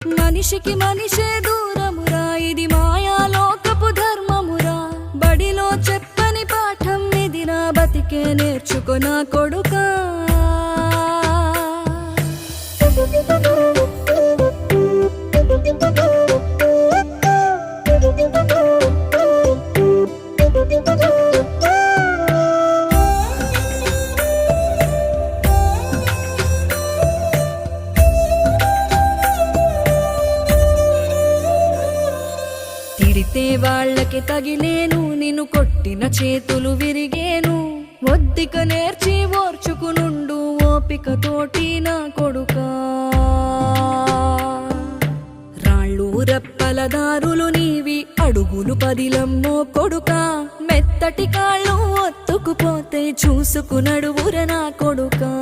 మనిషికి మనిషే దూరమురా, ఇది మాయాలోకపు ధర్మమురా. బడిలో చెప్పని పాఠం ఇదిరా, బతికే నేర్చుకో నా కొడుకా. తిడితే వాళ్ళకి తగిలేను, నిన్ను కొట్టిన చేతులు విరిగేను. ఒద్దిక నేర్చి ఓర్చుకునుండు ఓపికతోటి నా కొడుకా. రాళ్ళు రప్పల దారులు నీవి, అడుగులు పదిలమ్మో కొడుకా. మెత్తటి కాళ్ళు ఒత్తుకుపోతే చూసుకునడువుర నా కొడుకా.